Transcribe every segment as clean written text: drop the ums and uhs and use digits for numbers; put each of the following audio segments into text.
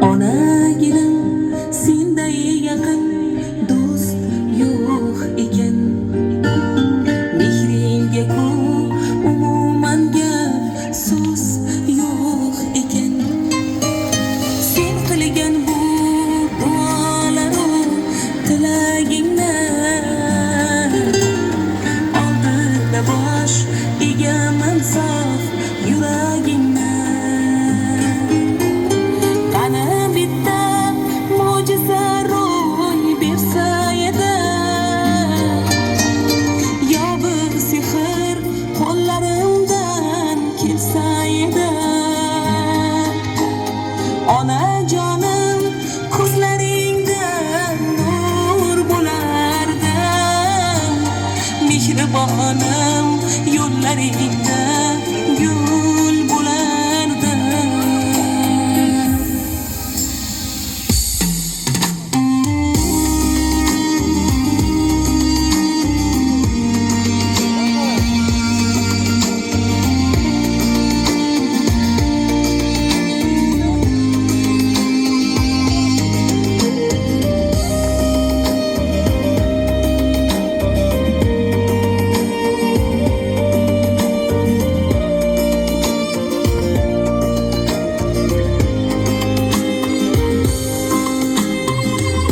Onagirim senday yaqin do'st yo'q ekan. Mehringga ku umuman gap so'z yo'q ekan. Sen qilgan bu duolaru tilagingdan oldinda bosh egaman sof yuragingdan. Qani bitta mo'jiza ro'y bersa edi, yo bir sehr qo'llarimdan kelsa edi. Onajonim ko'zlaringdan nur bo'lardi, mehribonim yo'llaringda gul bo'lardi.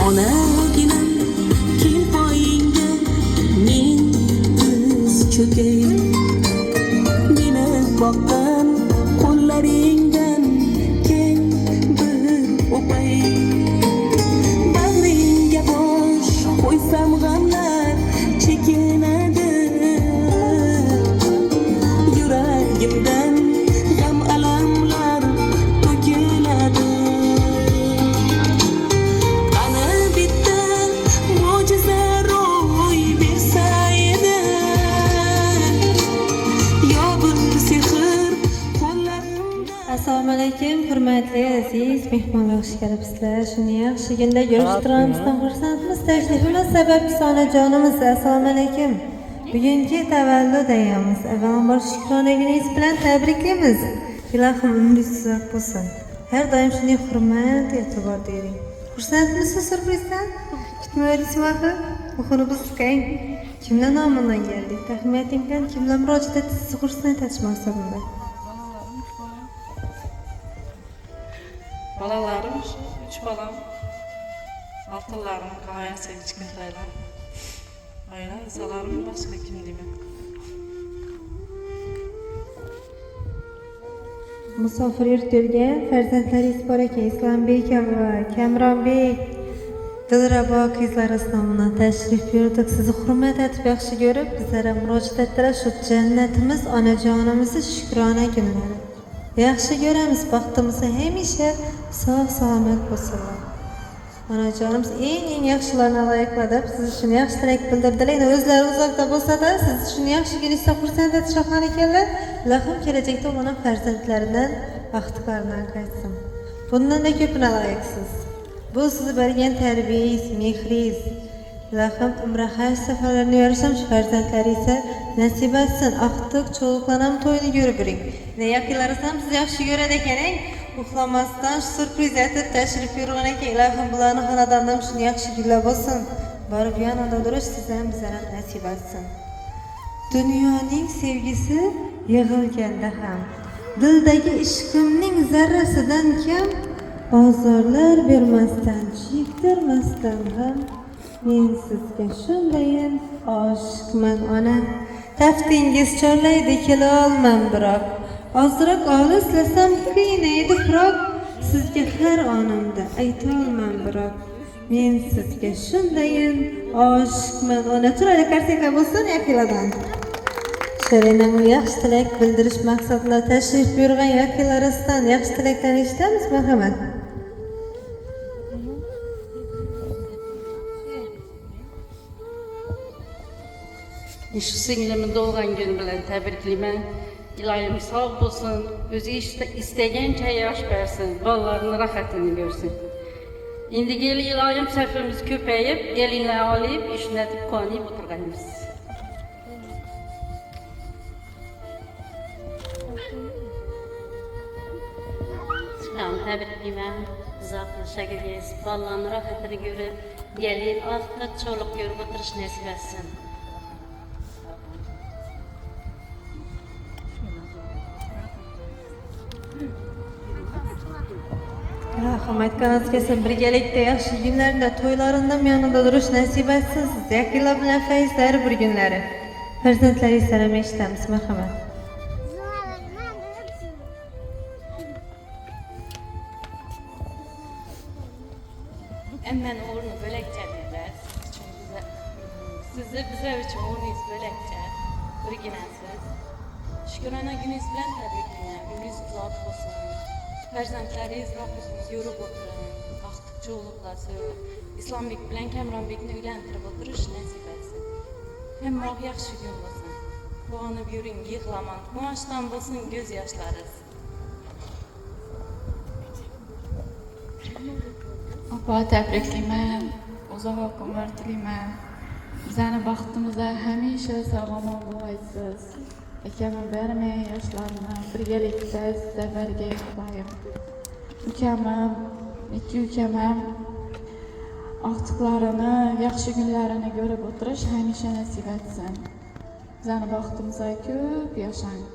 Onaginam kel poyingga men tiz cho'kay, meni boqqan qo'llaringdan keng bir o'pay. Bag'ringga bosh qo'ysam g'amlar chekinadi, yuragimdan g'am alamlar to'kiladi. Qani bitta mo'jiza ro'y bersa edi, yo bir sehr qo'llarimda. Assalomu alaykum, hurmatli aziz mehmonlar, xush kelibsizlar. Shuni yaxshi kunda ko'rishtirishimizdan xursandmiz. Tashrifimiz sababchisi onajonimiz. Assalomu alaykum. Bugungi tavallud ayyomiz. Avvalambor shukronagingiz bilan tabriklaymiz. Ilohim umringiz uzoq bo'lsin. Har doim shunday hurmat, e'tibor bering. Xursandmisiz surprizdan? Kutmayapsizmi axir? Muhrini biz qang. Kimlar nomidan keldik? Tahmiyating bilan kimlar murojaat etdi? Sizni xursand etish maqsadida. Balalarım, 3 balam, altınlarım, kavaya sevgiçkin taylar. Aynen, salarım başka kim diyeyim. Musofir yurtga farzandlaringiz bor ekan. Islombek va Kamronbek, Dilrabo qizlaringiz nomidan tashrif buyurdik. Sizni hurmat etib yaxshi ko'rib, bizlarga murojaat etdilar. Shu jannatimiz onajonimizni shukrona kunlari. Yaxshi ko'ramiz, baxtimizni hamisha sog' salomat bo'lsinlar. Onajonimiz eng yaxshilarni loyiqladi. Siz shuni yaxshi tilak bildirdilar. Endi o'zlari uzoqda bo'lsa-da, siz shuni yaxshi kuningizda xursand etishgan ekanlar. Ilohim kelajakda ularning farzandlaridan baxtliklaridan qaytsin. Bundan-da ko'pini loyiqsiz. Bu sizni bergan tarbiyangiz, mehringiz. Ilohim umra haj safarlarini yorisham, shu farzandlaringizga nasib etsin. Aqtiq cho'lqanam to'yni ko'rib yuring. Yaqinlaringiz ham sizni yaxshi ko'radi ekan. Uxlamasdan surpriz etib tashrif buyurgan ekan. Ilohim bularning xonadonidan shuni yaxshi kunlar bo'lsin. Borib yonida turish sizga ham bizga ham nasib etsin. Dunyoning sevgisi yig'ilganda ham, dildagi ishqimning zarrasidan kam, ozorlar bermasdan, chektirmasdan ham men sizga shundayin oshiqman ona. Taftingiz chorlaydi kela olmam biroq, ozroq olislasam qiynaydi firoq. Sizga har onimda aytolmam biroq, men sizga shundayin oshiqman ona. Chiroyli kartika bo'lsin yaqiladan. Sharining yaxshi tilak bildirish maqsadida tashrif buyurgan yaqilaringizdan yaxshi tilaklarni eshitamiz. Marhamat. Şu singlimi doğan gün bilen tebriklimen. İlayim sağ olsun, özü istegençe yaş versin, ballarının rahatını görsün. İndi geli ilayim sefimiz köpeyip, eline alayıp, işinetip konayıp oturgayımız. təbrikliyəm. Uzaqlaşa gediyiz. Balların rahatını görüb, gəlib, axtı çoluq görüb oturuş nəsib etsin. Rahmet kanat kesin birgelikte yaxşı günlerinde toylarında yanında duruş nasip etsin siz. Yakıyla bilen feyizleri bir günleri. Ferzentleri istemeye iştemiz merhamet. Emmən uğurunu böləkcə deyirlər. Sizi bizə üçün uğurunuz böləkcə. Bir günəsiz. Şükürana gününüz bilən təbrikliyəm. Gününüz uzaq olsun. Fərzəndləriniz vaxtınız yorub oturun. Baxtıqca olublar söylür. İslambek bilən Kəmranbekni öyləndirib oturuş nəsib etsin. Həmrah yaxşı gün olsun. Boğanıb yürün, yığlaman. Maaşdan olsun göz yaşlarız. Apa təbrikliyəm, uzaq ömür diləyəm. Bizəni baxdığımızda həmişə sağlam olasınız.Əkəmə verməyə yaşlarına birgəlikdə sizə vergi qılayım. Ülkəməm artıqlarını, yaxşı günlərini görüb oturuş həmişə nəsib etsin. Bizəni baxdığımızda köp yaşayın.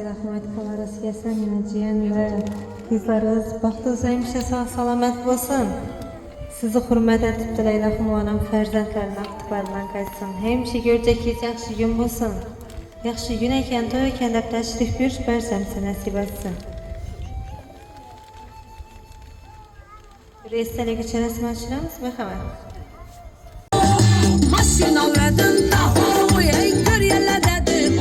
Rahmet kalarız gelsin yine ciğen ve kızlarız. Baktığınız hemşe sağ salamet olsun. Sizi hürmet edip dileylahım o anam ferzentlerin aktıklarından kaçsın. Hemşe görecek yaxşı gün olsun. Yaxşı gün eken toy eken de teşrif bir bersemse nasip etsin. Reislerle geçen resim açırız mı hemen? Maşın avradın da Oya gör yerle dedim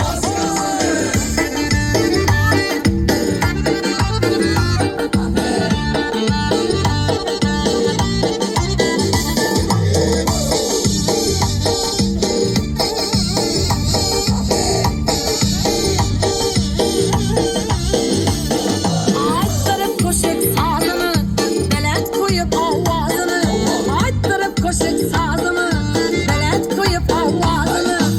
Attırıp koşup sazını Belet koyup avazını Attırıp koşup sazını Belet koyup avazını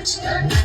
Aşkım